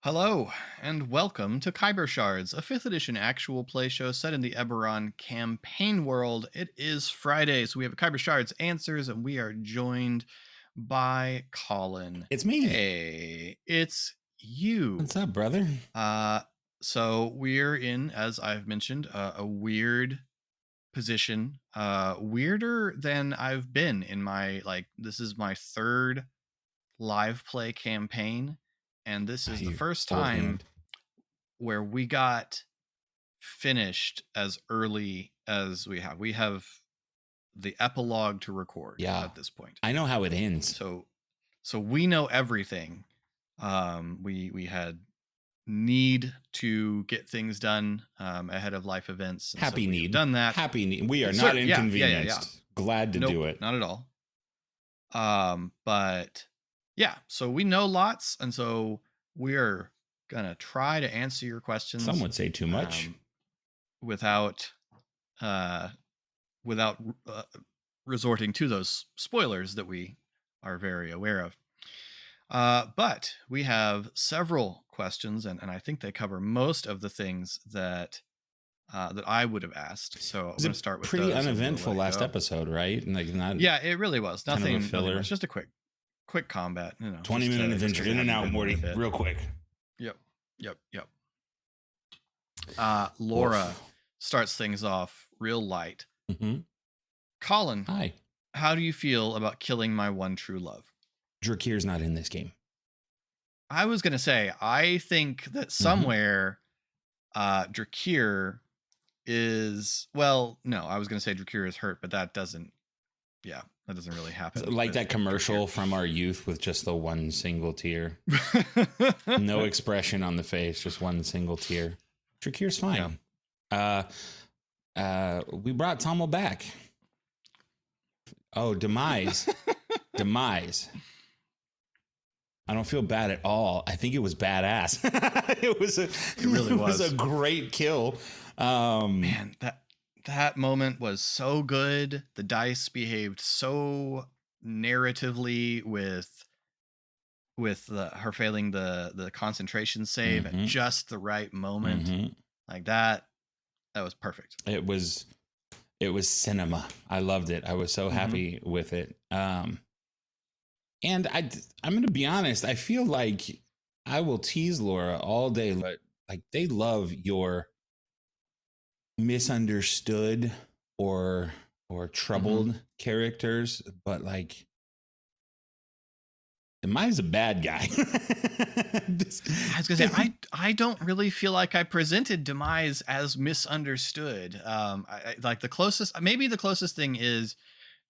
Hello, and welcome to Khyber Shards, a 5th edition actual play show set in the Eberron campaign world. It is Friday, so we have Khyber Shards Answers, and we are joined by Colin. It's me. Hey, it's you. What's up, brother? Uh, so we're in, as I've mentioned, a weird position. Weirder than I've been in my, this is my third live play campaign, and this is the You first old time hand. where we got finished as early as we have. We have the epilogue to record at this point. I know how it ends. So we know everything. We had need to get things done ahead of life events. Happy need. Done that. Happy need. We are not inconvenienced. Yeah. Glad to do it. Not at all. But yeah, so we know lots, and so we're gonna try to answer your questions. Some would say too much. Without resorting to those spoilers that we are very aware of. But we have several questions, and I think they cover most of the things that I would have asked. So I'm going to start with pretty those uneventful last episode, right? And yeah, it really was. Nothing filler. It's just a quick combat. 20-minute adventure, in and out, Morty, real quick. Yep. Laura starts things off real light. Mm-hmm. Colin, hi. How do you feel about killing my one true love? Drakir's not in this game. I was gonna say, I think that somewhere Drakir is, well, no, I was gonna say Drakir is hurt, but that doesn't really happen. Like that commercial from our youth with just the one single tear. No expression on the face, just one single tear. Drakir's fine. Yeah. We brought Tommel back. Oh, Demise. Demise. I don't feel bad at all. I think it was badass. It really was a great kill. Man, that moment was so good. The dice behaved so narratively with her failing the concentration save at just the right moment. Like that was perfect. It was cinema. I loved it. I was so happy with it. And I'm going to be honest. I feel like I will tease Laura all day. Like they love your misunderstood or troubled characters, but like Demise a bad guy. I was gonna say I don't really feel like I presented Demise as misunderstood. I like the closest thing is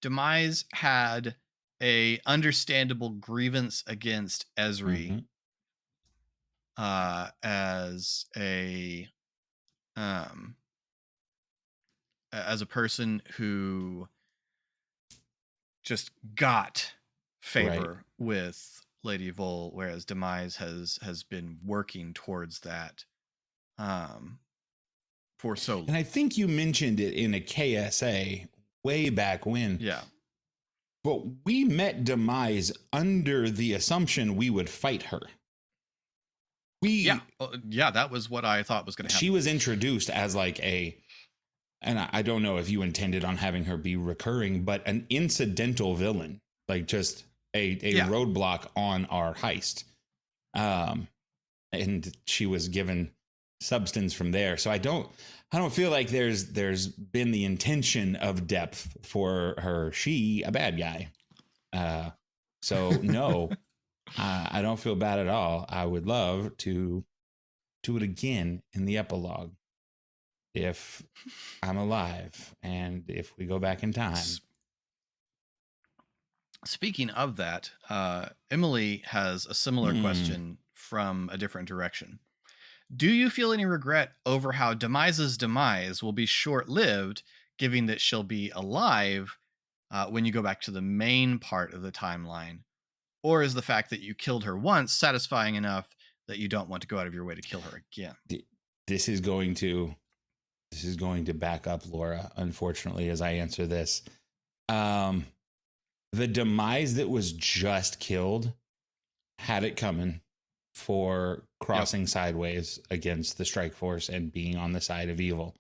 Demise had a understandable grievance against Ezri as a person who just got favor with Lady Vol, whereas Demise has been working towards that for so long. And I think you mentioned it in a KSA way back when. Yeah. But we met Demise under the assumption we would fight her. That was what I thought was going to happen. She was introduced as like and I don't know if you intended on having her be recurring, but an incidental villain, like just a roadblock on our heist. And she was given substance from there. So I don't feel like there's been the intention of depth for her. She a bad guy. So no, I don't feel bad at all. I would love to do it again in the epilogue if I'm alive and if we go back in time. Speaking of that, Emily has a similar question from a different direction. Do you feel any regret over how Demise's demise will be short-lived, given that she'll be alive when you go back to the main part of the timeline? Or is the fact that you killed her once satisfying enough that you don't want to go out of your way to kill her again? This is going to back up Laura, unfortunately, as I answer this. The Demise that was just killed had it coming for crossing sideways against the strike force and being on the side of evil.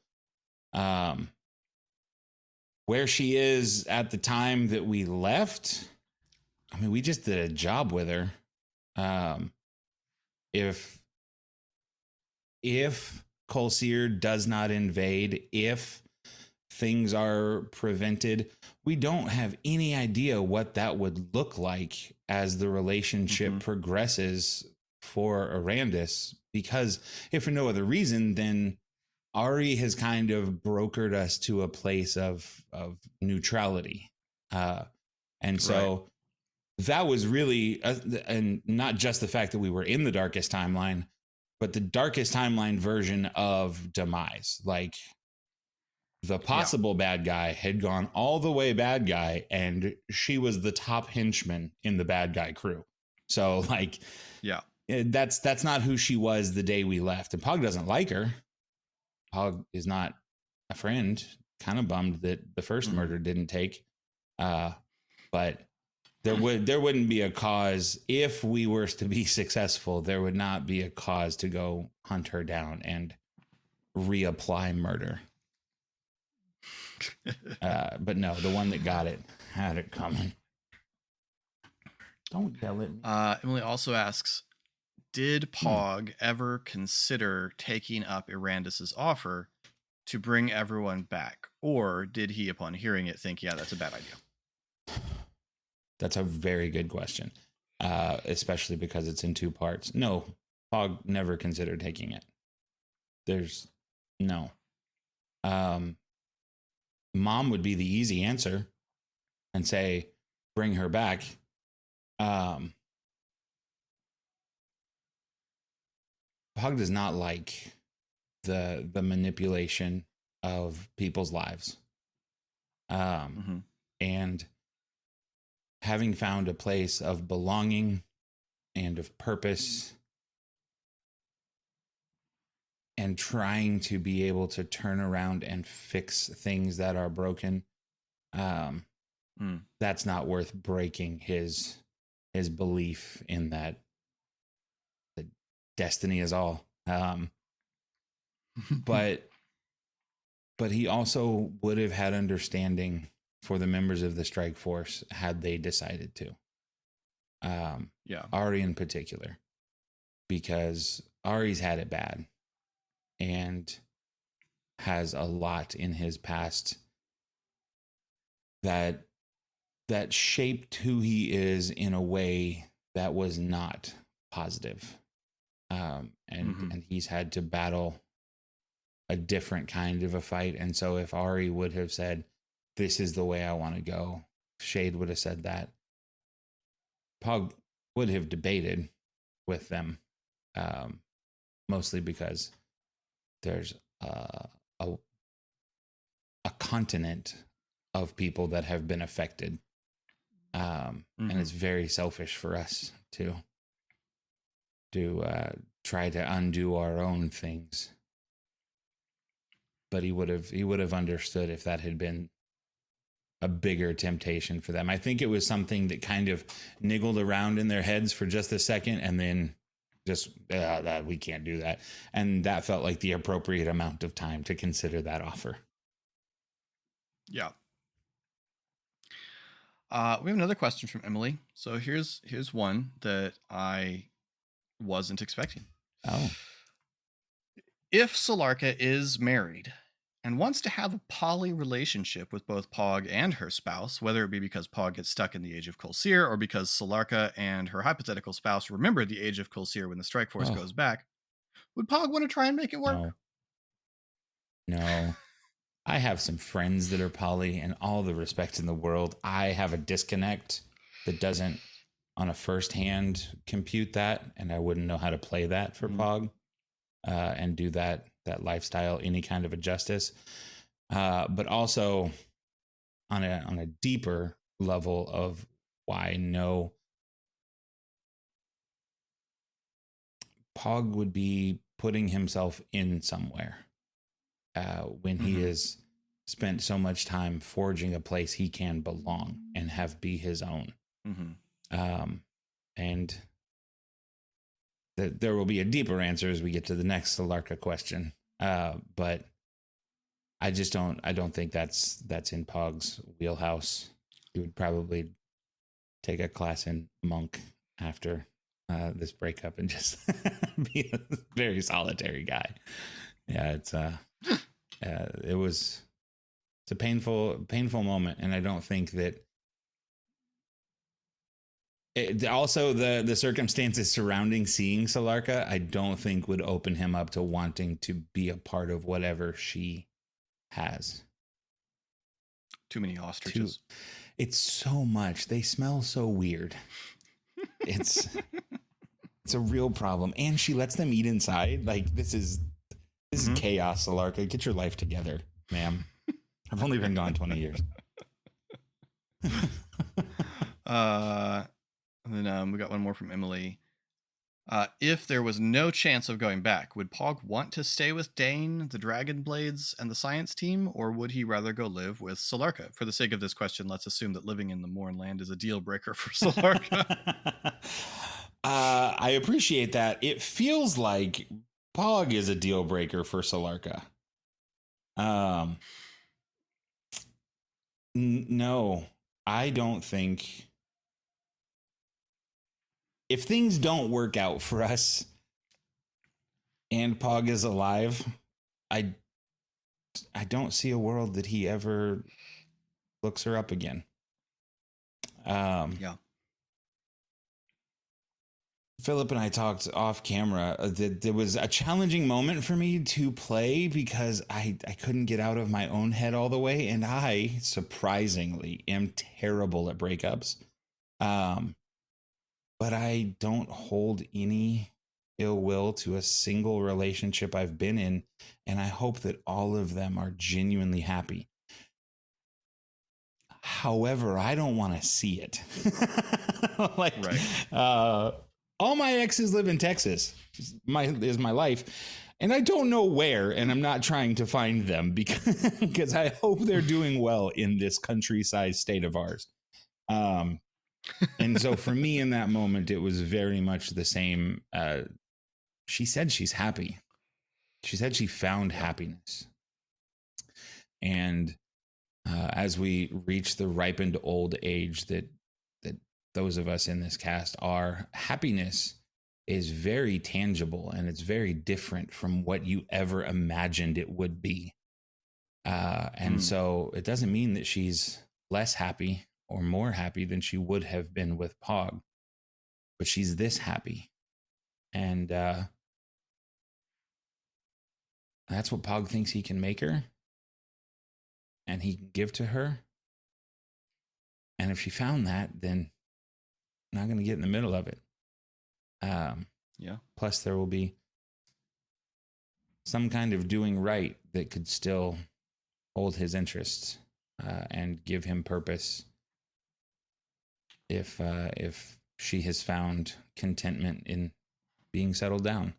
Where she is at the time that we left, I mean, we just did a job with her. If Colseer does not invade, if things are prevented, we don't have any idea what that would look like as the relationship progresses for Arandis, because if for no other reason, then Ari has kind of brokered us to a place of neutrality. And so that was really, and not just the fact that we were in the darkest timeline, but the darkest timeline version of Demise. Like, the possible bad guy had gone all the way bad guy, and she was the top henchman in the bad guy crew. So, like, that's not who she was the day we left. And Pog doesn't like her. Pog is not a friend. Kind of bummed that the first murder didn't take. But there wouldn't be a cause if we were to be successful. There would not be a cause to go hunt her down and reapply murder. But no, the one that got it had it coming. Don't yell at me. Emily also asks, did Pog ever consider taking up Irandis's offer to bring everyone back? Or did he, upon hearing it, think, yeah, that's a bad idea? That's a very good question, especially because it's in two parts. No, Pog never considered taking it. There's no. Mom would be the easy answer and say, bring her back. Pog does not like the manipulation of people's lives. And having found a place of belonging and of purpose and trying to be able to turn around and fix things that are broken, that's not worth breaking his belief in that destiny is all. But he also would have had understanding for the members of the strike force had they decided to. Ari in particular, because Ari's had it bad and has a lot in his past that shaped who he is in a way that was not positive. And he's had to battle a different kind of a fight. And so if Ari would have said, this is the way I want to go, Shade would have said that, Pog would have debated with them, mostly because there's a continent of people that have been affected. And it's very selfish for us to try to undo our own things. But he would have understood if that had been a bigger temptation for them. I think it was something that kind of niggled around in their heads for just a second, and then just we can't do that. And that felt like the appropriate amount of time to consider that offer. Yeah. We have another question from Emily. So here's one that I wasn't expecting. Oh. If Solarca is married and wants to have a poly relationship with both Pog and her spouse, whether it be because Pog gets stuck in the age of Colseer or because Solarca and her hypothetical spouse remember the age of Colseer when the strike force goes back, would Pog want to try and make it work? No. I have some friends that are poly, and all the respect in the world. I have a disconnect that doesn't on a first hand compute that, and I wouldn't know how to play that for Pog and do that lifestyle any kind of a justice. But also on a deeper level of why no, Pog would be putting himself in somewhere when he has spent so much time forging a place he can belong and have be his own. And there will be a deeper answer as we get to the next Solarca question. But I don't think that's in Pog's wheelhouse. He would probably take a class in Monk after this breakup and just be a very solitary guy. Yeah, it's a painful moment, and I don't think that also the circumstances surrounding seeing Solarca, I don't think would open him up to wanting to be a part of whatever she has. Too many ostriches. It's so much. They smell so weird. It's a real problem, and she lets them eat inside. Like, this is chaos, Solarca. Get your life together, ma'am. I've only been gone 20 years. And then we got one more from Emily. If there was no chance of going back, would Pog want to stay with Dane, the Dragon Blades, and the science team, or would he rather go live with Solarca? For the sake of this question, let's assume that living in the Mornland is a deal breaker for Solarca. I appreciate that. It feels like Pog is a deal breaker for Solarca. No, I don't think. If things don't work out for us and Pog is alive, I don't see a world that he ever looks her up again. Yeah. Philip and I talked off camera that there was a challenging moment for me to play because I couldn't get out of my own head all the way. And I, surprisingly, am terrible at breakups. But I don't hold any ill will to a single relationship I've been in. And I hope that all of them are genuinely happy. However, I don't want to see it. Like, right. All my exes live in Texas. Is my life. And I don't know where, and I'm not trying to find them because I hope they're doing well in this countryside state of ours. And so for me in that moment, it was very much the same. She said she's happy. She said she found happiness. And as we reach the ripened old age that those of us in this cast are, happiness is very tangible and it's very different from what you ever imagined it would be. And so it doesn't mean that she's less happy or more happy than she would have been with Pog, but she's this happy. And that's what Pog thinks he can make her and he can give to her. And if she found that, then I'm not going to get in the middle of it. Yeah. Plus there will be some kind of doing right that could still hold his interests and give him purpose. If she has found contentment in being settled down.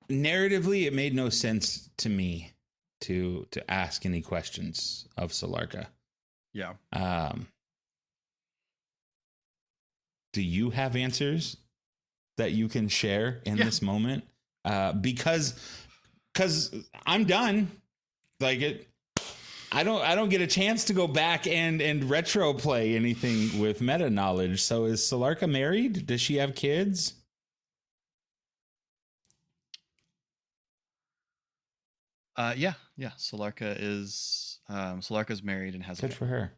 Narratively, it made no sense to me to ask any questions of Solarca. Yeah. Do you have answers that you can share in this moment? Because I'm done. Like I don't get a chance to go back and retro play anything with meta knowledge. So is Solarca married? Does she have kids? Yeah. Solarca's married and has Good for her.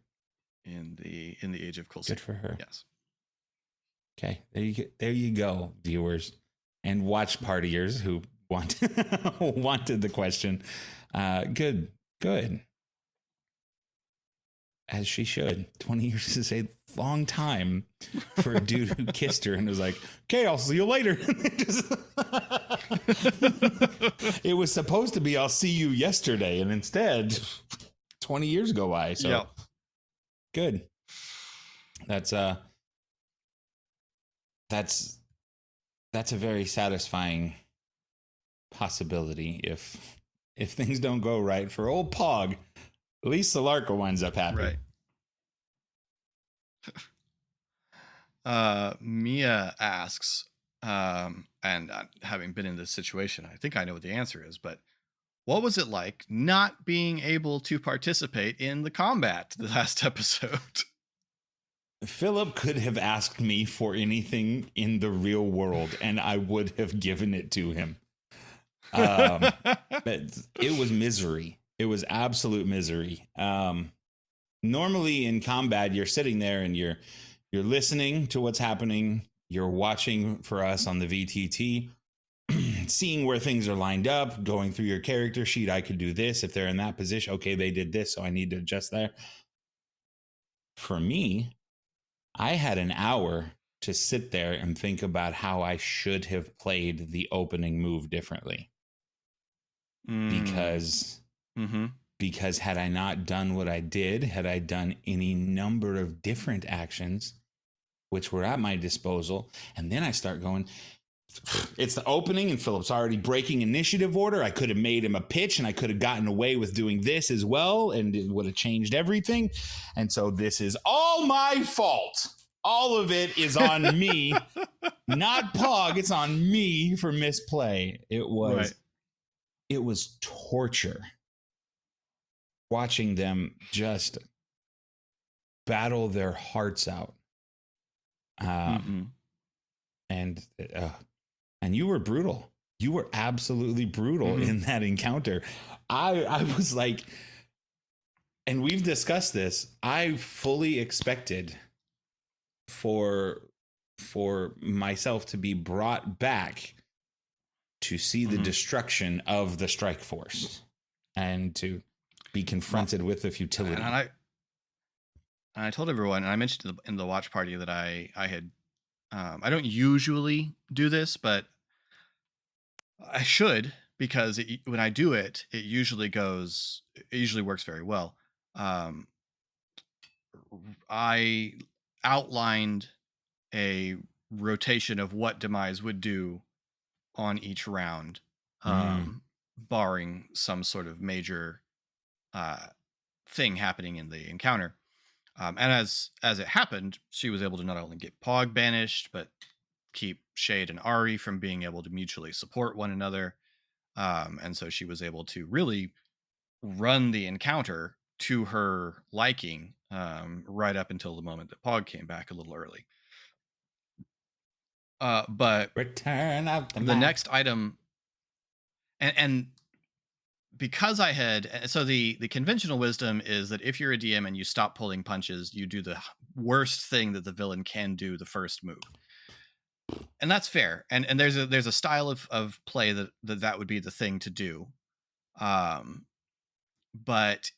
In the age of Colson. Good for her. Yes. Okay, there you go, viewers and watch partiers who wanted the question. Good. As she should. 20 years is a long time for a dude who kissed her and was like, okay, I'll see you later. It was supposed to be, I'll see you yesterday. And instead, 20 years go by. So good. That's a very satisfying possibility if things don't go right for old Pog. At least Solarca winds up happy. Right. Mia asks, and having been in this situation, I think I know what the answer is, but what was it like not being able to participate in the combat the last episode? Philip could have asked me for anything in the real world, and I would have given it to him. But it was misery. It was absolute misery. Normally in combat, you're sitting there and you're listening to what's happening. You're watching for us on the VTT, seeing where things are lined up, going through your character sheet. I could do this if they're in that position. Okay, they did this, so I need to adjust there. For me, I had an hour to sit there and think about how I should have played the opening move differently. Mm. Because Mm-hmm. because had I not done what I did, had I done any number of different actions which were at my disposal, and then I start going, it's the opening and Philip's already breaking initiative order. I could have made him a pitch and I could have gotten away with doing this as well, and it would have changed everything. And so this is all my fault. All of it is on me, not Pog. It's on me for misplay. Right. It was torture watching them just battle their hearts out. Mm-hmm. And and you were brutal. You were absolutely brutal Mm-hmm. in that encounter. I was like, and we've discussed this. I fully expected for myself to be brought back to see the Mm-hmm. destruction of the strike force and to be Well, confronted with the and futility. I told everyone, and I mentioned in the watch party that I had. I don't usually do this, but I should because when I do it, it usually goes. It usually works very well. Um, I outlined a rotation of what Demise would do on each round, Mm, barring some sort of major uh, thing happening in the encounter. And as it happened, she was able to not only get Pog banished, but keep Shade and Ari from being able to mutually support one another. And so she was able to really run the encounter to her liking, right up until the moment that Pog came back a little early. But Return of the the Mac. next item, and because I had, so the conventional wisdom is that if you're a DM and you stop pulling punches, you do the worst thing that the villain can do the first move, and that's fair. And there's a style of play that would be the thing to do. Um, but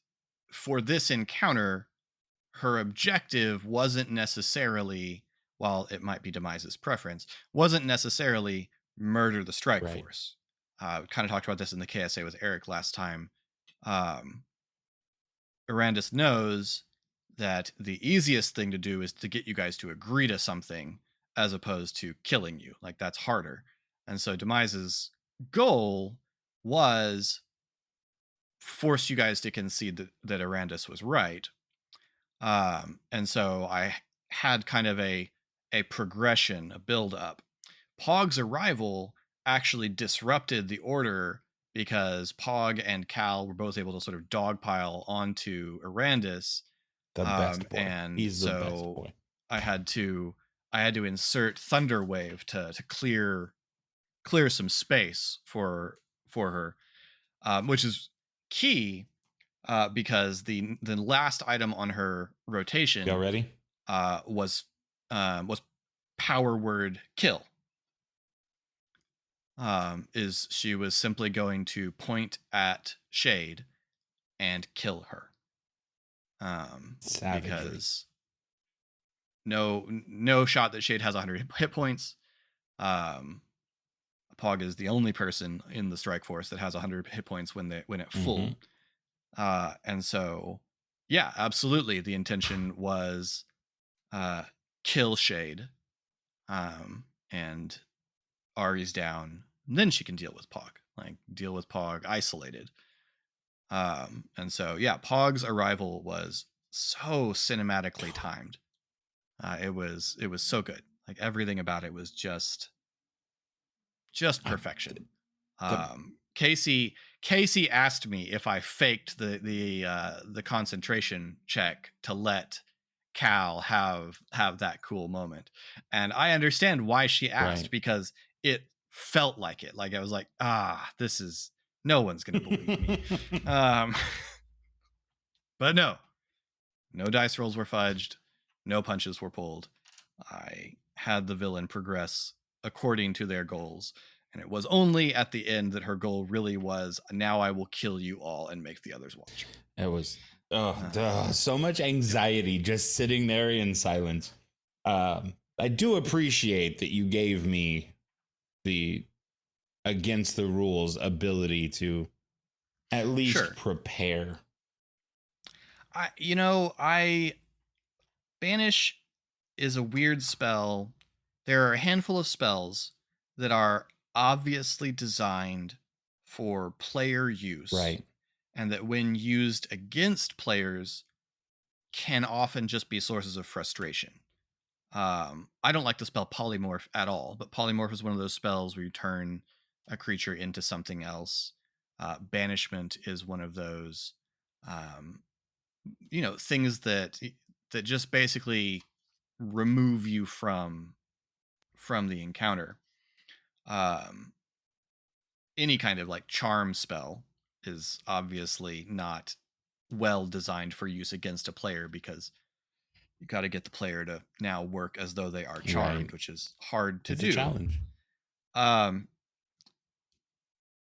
for this encounter, her objective wasn't necessarily, while it might be Demise's preference, wasn't necessarily murder the strike Right. force. Kind of talked about this in the KSA with Eric last time. Um, Arandis knows that the easiest thing to do is to get you guys to agree to something as opposed to killing you. Like that's harder. And so Demise's goal was force you guys to concede that Arandis was right. And so I had kind of a progression, a build up. Pog's arrival actually disrupted the order because Pog and Cal were both able to sort of dogpile onto Arandis, The best boy. and He's the best so boy. I had to I had to insert Thunderwave to clear some space for her, which is key because the last item on her Y'all rotation ready? uh, was was power word kill. Is she was simply going to point at Shade and kill her, Savagery. because no shot that Shade has 100 hit points. Um, Pog is the only person in the strike force that has 100 hit points when at full. Mm-hmm. And so, yeah, absolutely, the intention was uh, kill Shade, and Ari's down. Then she can deal with Pog, like deal with Pog isolated. And so, yeah, Pog's arrival was so cinematically timed. It was so good. Like everything about it was just I, perfection. the Casey asked me if I faked the concentration check to let Cal have that cool moment, and I understand why she asked right. because it felt like it. Like I was like, this is no one's gonna believe me. Um, but no dice rolls were fudged, no punches were pulled. I had the villain progress according to their goals. And it was only at the end that her goal really was, now I will kill you all and make the others watch. It was Uh, so much yep. anxiety just sitting there in silence. I do appreciate that you gave me the against the rules ability to at least Sure. prepare. I banish is a weird spell. There are a handful of spells that are obviously designed for player use, Right. and that when used against players can often just be sources of frustration. I don't like the spell polymorph at all, but polymorph is one of those spells where you turn a creature into something else. Banishment is one of those, um, things that just basically remove you from the encounter. Um, any kind of like charm spell is obviously not well designed for use against a player because you got to get the player to now work as though they are Right. charmed, which is hard to It's a do. challenge. Um,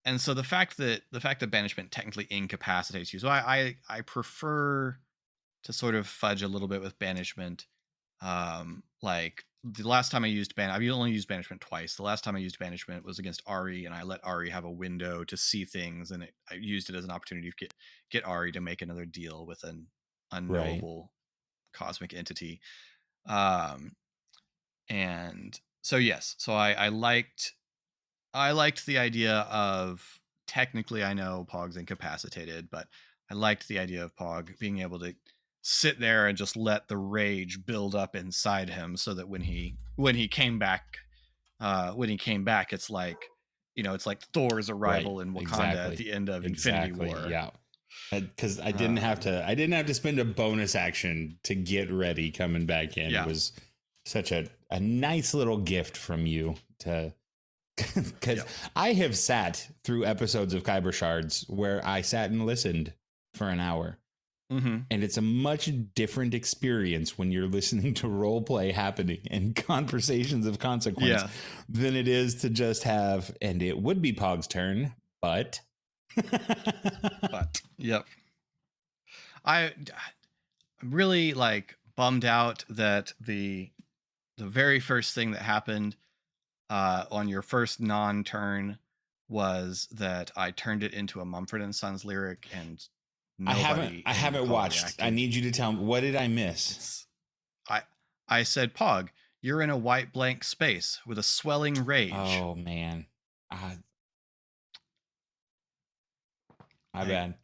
and so the fact that banishment technically incapacitates you, so I prefer to sort of fudge a little bit with banishment. Like the last time I used I've only used banishment twice. The last time I used banishment was against Ari, and I let Ari have a window to see things, and I used it as an opportunity to get Ari to make another deal with an Right. unknowable cosmic entity. Um, and so yes, so I liked the idea of, technically I know Pog's incapacitated, but I liked the idea of Pog being able to sit there and just let the rage build up inside him so that when he came back it's like it's like Thor's Right. arrival in Wakanda at Exactly. the end of Infinity Exactly. War. Yeah. Because Um I didn't have to spend a bonus action to get ready coming back in. It yeah. was such a nice little gift from you to because Yep. I have sat through episodes of Khyber Shards where I sat and listened for an hour. Mhm. And it's a much different experience when you're listening to role play happening and conversations of consequence Yeah. than it is to just have, and it would be Pog's turn, but But yep. I'm really like bummed out that the very first thing that happened on your first non-turn was that I turned it into a Mumford and Sons lyric, and nobody I in the haven't call watched. I reacted. need you to tell me, what did I miss? It's I I said, Pog, you're in a white blank space with a swelling rage. Oh man. Uh, my I bad.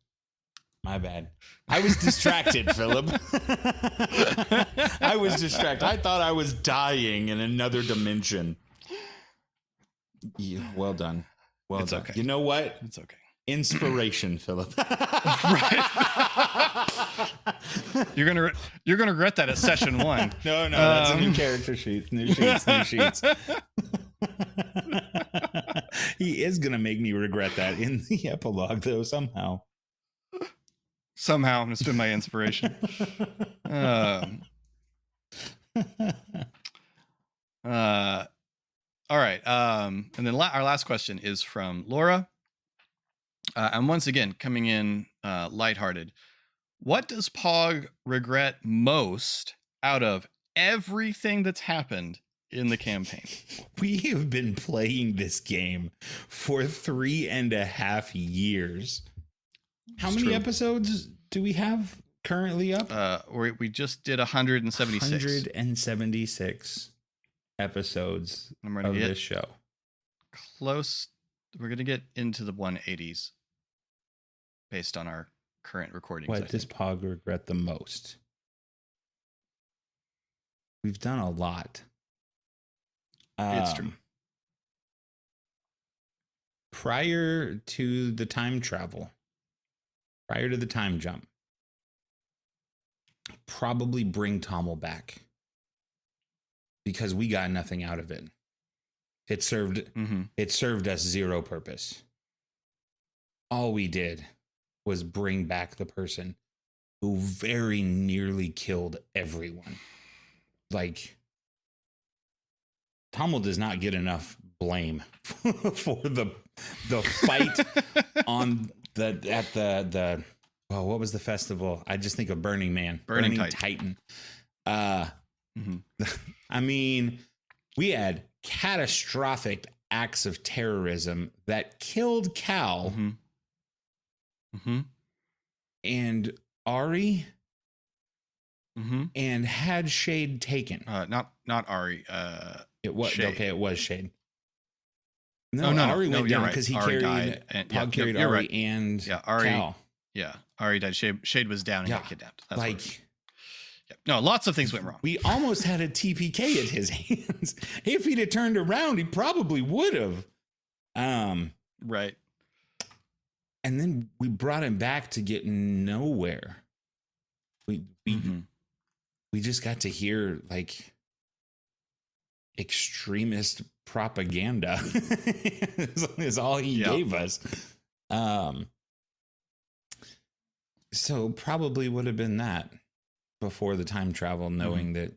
My bad. I was distracted, Philip. I was distracted. I thought I was dying in another dimension. Well done. Well It's done. okay. You know what? It's okay. Inspiration, Philip. Right. You're gonna regret that at session one. No, that's a new character sheet. New sheets. He is gonna make me regret that in the epilogue, though, somehow. Somehow it's been my inspiration. Um, uh, all right. And then our last question is from Laura. And once again, coming in lighthearted. What does Pog regret most out of everything that's happened in the campaign? We have been playing this game for 3.5 years. How It's many true. episodes do we have currently up? We just did 176. 176 episodes I'm going to of get this show. close. We're going to get into the 180s based on our current recordings, I What does think. Pog regret the most? We've done a lot. It's true. Prior to the time travel, prior to the time jump, probably bring Tommel back because we got nothing out of it. It served us zero purpose. All we did was bring back the person who very nearly killed everyone. Like, Tommel does not get enough blame for the fight on the what was the festival? I just think of Burning Man, Burning Titan. I mean, we had catastrophic acts of terrorism that killed Cal and Ari and had Shade taken. Not Ari. It was Shade. Okay. It was Shade. No, Ari went down because he Ari carried died, Pog carried Ari right. and Ari. Cal. Yeah, Ari died. Shade was down and got kidnapped. That's like, no, lots of things went wrong. We almost had a TPK at his hands. If he'd have turned around, he probably would have. Right. And then we brought him back to get nowhere. We just got to hear like extremist propaganda is all he gave us. So probably would have been that before the time travel, knowing that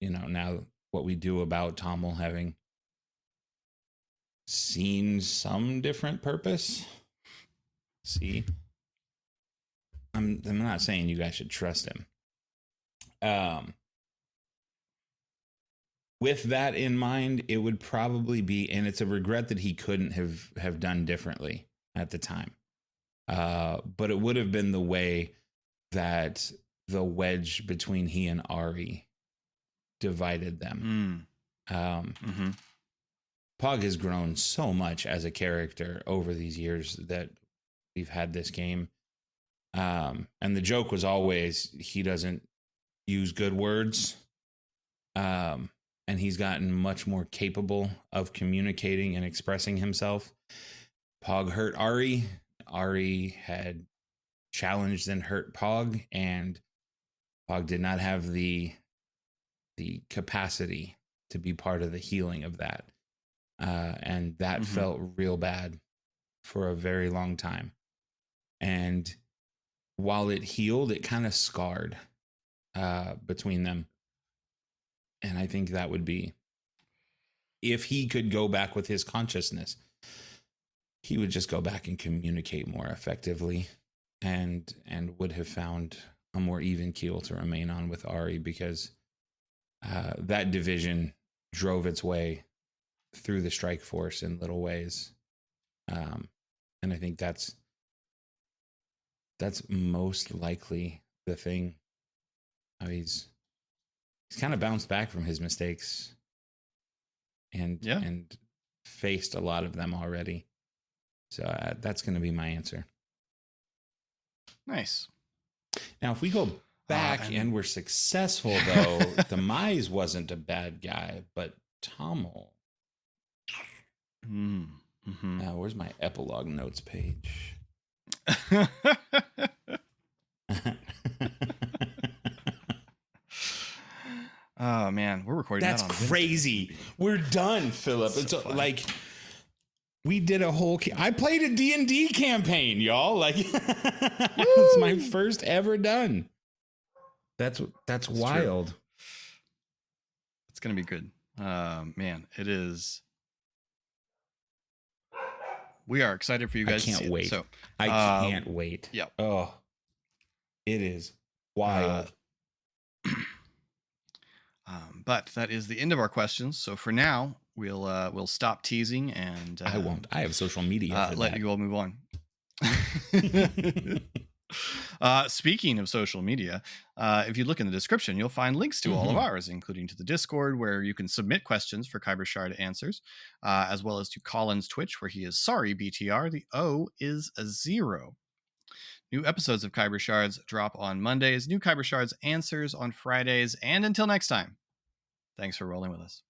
now what we do about Tommel having seen some different purpose. See, I'm not saying you guys should trust him. With that in mind, it would probably be, and it's a regret that he couldn't have done differently at the time. But it would have been the way that the wedge between he and Ari divided them. Pog has grown so much as a character over these years that we've had this game. And the joke was always he doesn't use good words. And he's gotten much more capable of communicating and expressing himself. Pog hurt Ari. Ari had challenged and hurt Pog, and Pog did not have the capacity to be part of the healing of that. And that felt real bad for a very long time. And while it healed, it kind of scarred between them. And I think that would be, if he could go back with his consciousness, he would just go back and communicate more effectively and would have found a more even keel to remain on with Ari, because that division drove its way through the strike force in little ways. And I think that's most likely the thing. He's kind of bounced back from his mistakes and faced a lot of them already. So that's going to be my answer. Nice. Now, if we go back and we're successful, though, Demise wasn't a bad guy, but Tommel. Now, where's my epilogue notes page? Oh man, we're recording. That's crazy. We're done, Philip. It's like we did a whole. I played a D&D campaign, y'all. Like it's my first ever done. That's wild. True. It's gonna be good. Man, it is. We are excited for you guys. I can't wait. So I can't wait. Yeah. Oh, it is wild. But that is the end of our questions. So for now, we'll stop teasing and I won't. I have social media. Let you all move on. Speaking of social media, if you look in the description, you'll find links to all of ours, including to the Discord, where you can submit questions for Khyber Shard answers, as well as to Colin's Twitch, where he is sorry BTR. The O is a 0. New episodes of Khyber Shards drop on Mondays. New Khyber Shards answers on Fridays. And until next time, thanks for rolling with us.